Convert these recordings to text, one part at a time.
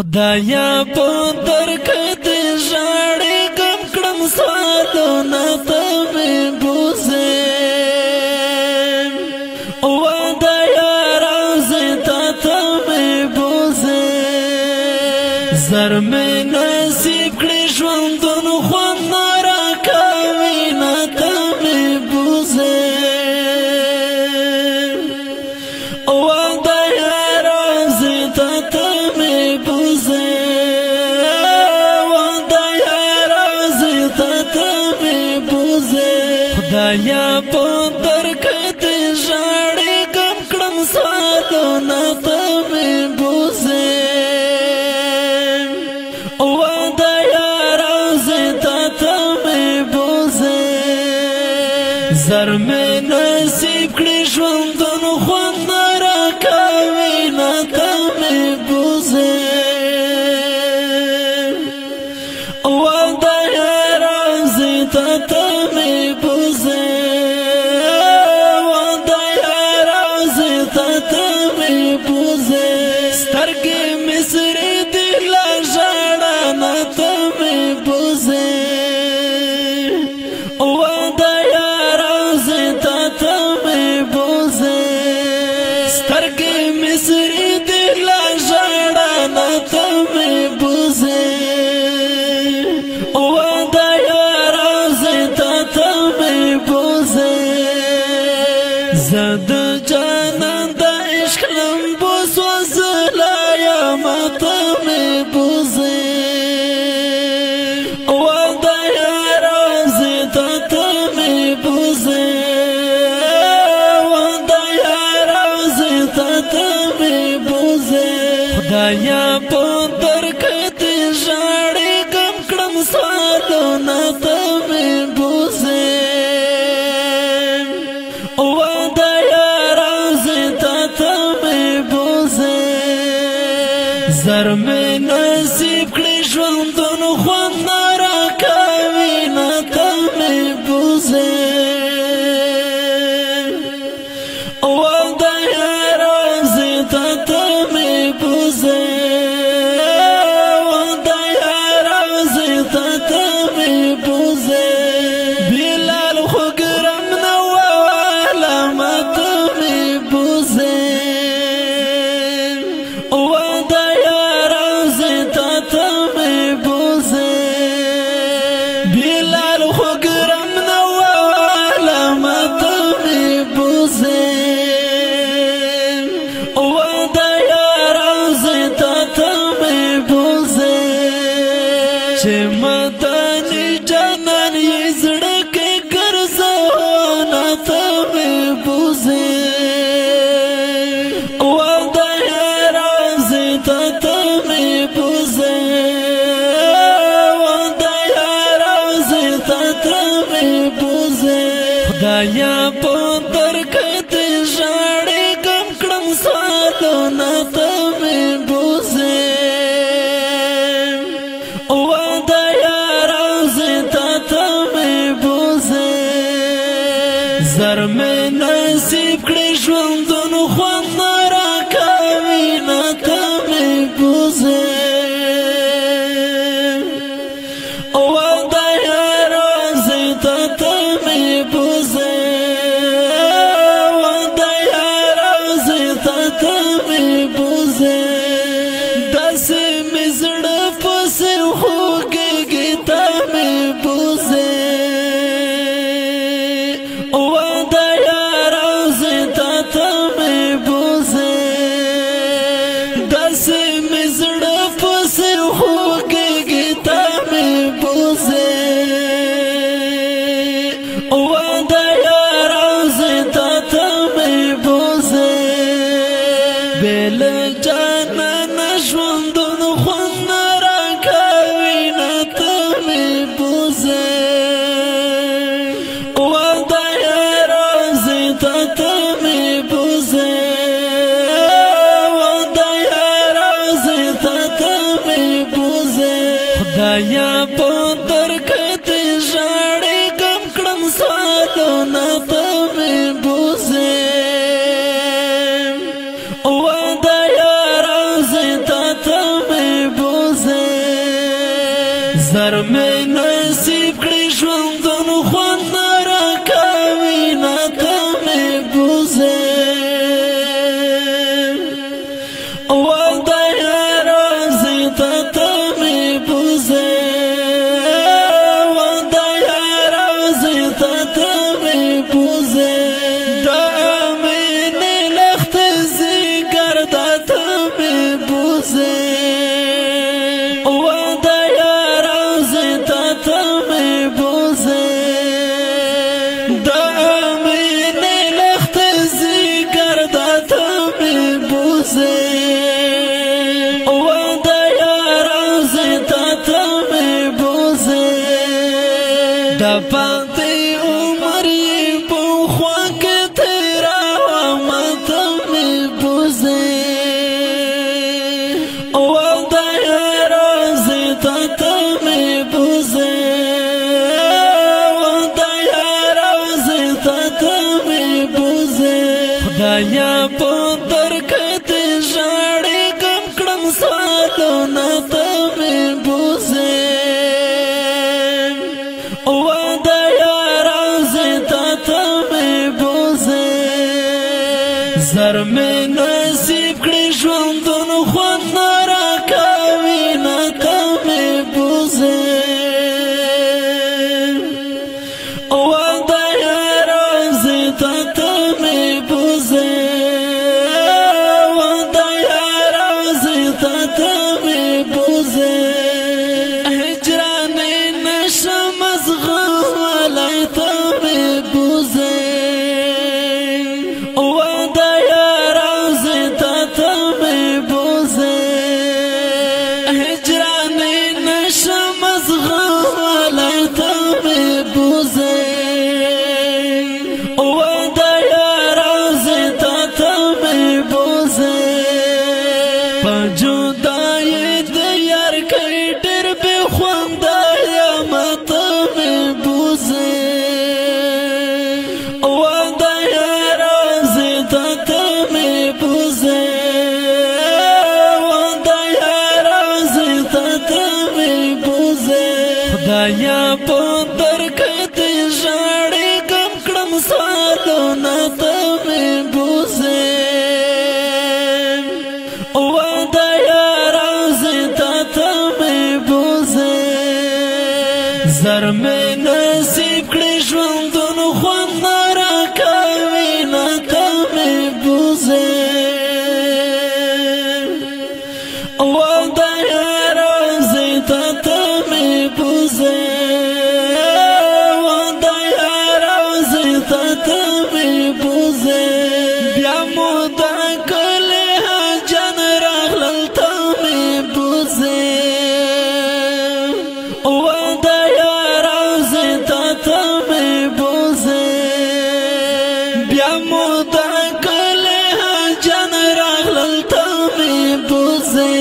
خدایا په درکت ژړې کم کړم سوالونه ته مې بوزې ودایا راځې تا ته مې بوزې زر مې نصیب کړې ژوندون خوند نه راکوي نه ته مې بوزې خدایا په درکت ژړې کم کړم سوالونه ته مې بوزې ودایا راځې تا ته مې بوزې زر مې نصیب کړې ژوندون خوند نه راکوي نه ته مې بوزې ودایا راځې تا ته مې بوزې سترګې مې سرې دي لا ژړه نه ته مې بوزې ودایا راځې تا ته مې بوزې سترګې مې سرې دي لا ژړه نه ته مې بوزې ودایا راځې تا ته مې بوزې زه د جانان د عشق لمبو سوځلا یم ته مې بوزې ودایا راځې تا ته مې بوزې ودایا راځې تا ته مې بوزې خدایا په درکت ژړې کم کړم سوالونه ته مې بوزې زر مې نصیب کړې ژوندون خوند نه راکوي نه ته مې بوزې ودایا راځې تا ته مې بوزې ودایا راځې تا ته مې بوزې بلال خو ګرم نه واله ما ته مې بوزې بلال خو ګرم نه واله ما ته مې بوزې ودایا راځې تا ته مې بوزې چې مدني جانان یې زړه کې ګرځونه ته مې بوزې ودایا راځې تا ته مې بوزې خدایا په درکت ژړې کم کړم سوالونه ته مې بوزې ودایا راځې تا ته مې بوزې زر مې نصیب کړې ژوندون خوند نه راکوي نه ته مې بوزې ودایا راځې تا ته مې بوزې داسې مې زړه پسې خوږېږي تا مې بوزې ودایا راځې تا ته مې بوزې داسې مې زړه پسې خوږېږي تا مې بوزې ودایا راځې تا ته مې بوزې بل جانان ژوندون خوند نه راکوي نه ته مې بوزې ودایا راځې تا ته مې بوزې ودایا راځې تا ته مې بوزې خدایا په درکت ژړې کم کړم سوالونه ته مې بوزې ودایا راځې تا ته مې زر مې نصیب کړی ژوندون خوند راکوي نه ته مې بوزې دا پاتې عمر یې په خوا کې تېراوه ما ته مې بوزې دا راځې تا ته مې بوزې دا راځې تا ته مې بوزې خدایا په درکه دې ژاړې ګم کړم سوالونه ته مې بوزې زر مې نصیب کړی ژوندون خوند راکوي نه ته مې بوزې خدایا راځې تا ته مې بوزې خدایا راځې تا ته مې بوزې هجرانې نشم زغملی ته مې بوزې خدایا په درکه دې ژاړې ګم کړم سوالونه ته مې بوزې خدایا راځې تا ته مې بوزې زر مې نصیب کړی ژوندون خوند راکوي نه ته مې بوزې خدایا راځې تا ته مې بوزې بیا مو دا کلی حاجن راغلل ته مې بوزې خدایا راځې تا ته مې بوزې بیا مو دا کلی حاجن راغلل ته مې بوزې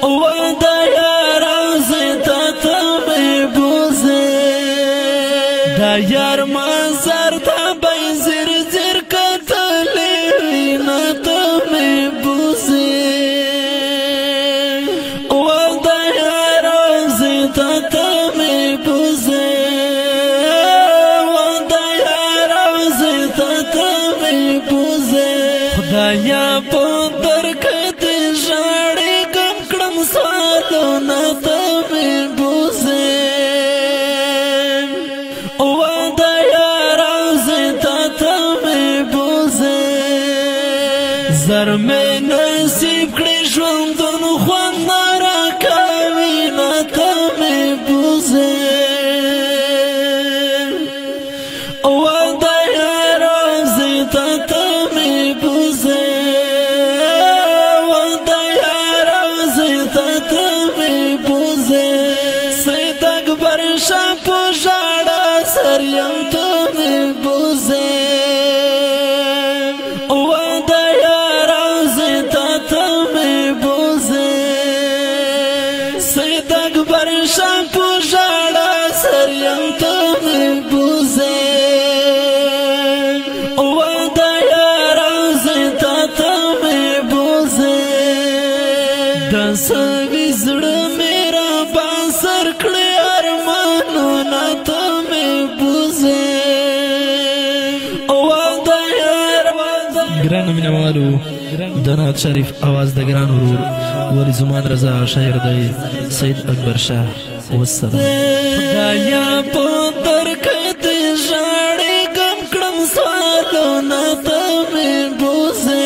خدایا راځې تا ته مې بوزې دا یار مزار ته به زر زر کتلې وي نه ته مې بوزې خدایا راځې تا ته مې بوزې خدایا راځې تا ته مې بوزې خدایا په درکه دې ژاړې ګم کړم سوالونه ته مې بوزې زر مې نصیب کړی ژوندون خوند راکوي نه ته مې بوزې خدایا راځې تا ته مې بوزې خدایا راځې تا ته مې بوزې سید اکبر شاه په ژاړه سر یم ته مې بوزې سوي زړه میرا مینوالو دنات شریف آواز د ګران ورور ولی زمان رضا شاعر دی سید اکبر شاه والسلام خدایا په درکې دې ژړې غم کړم سوالونه ته مې بوزم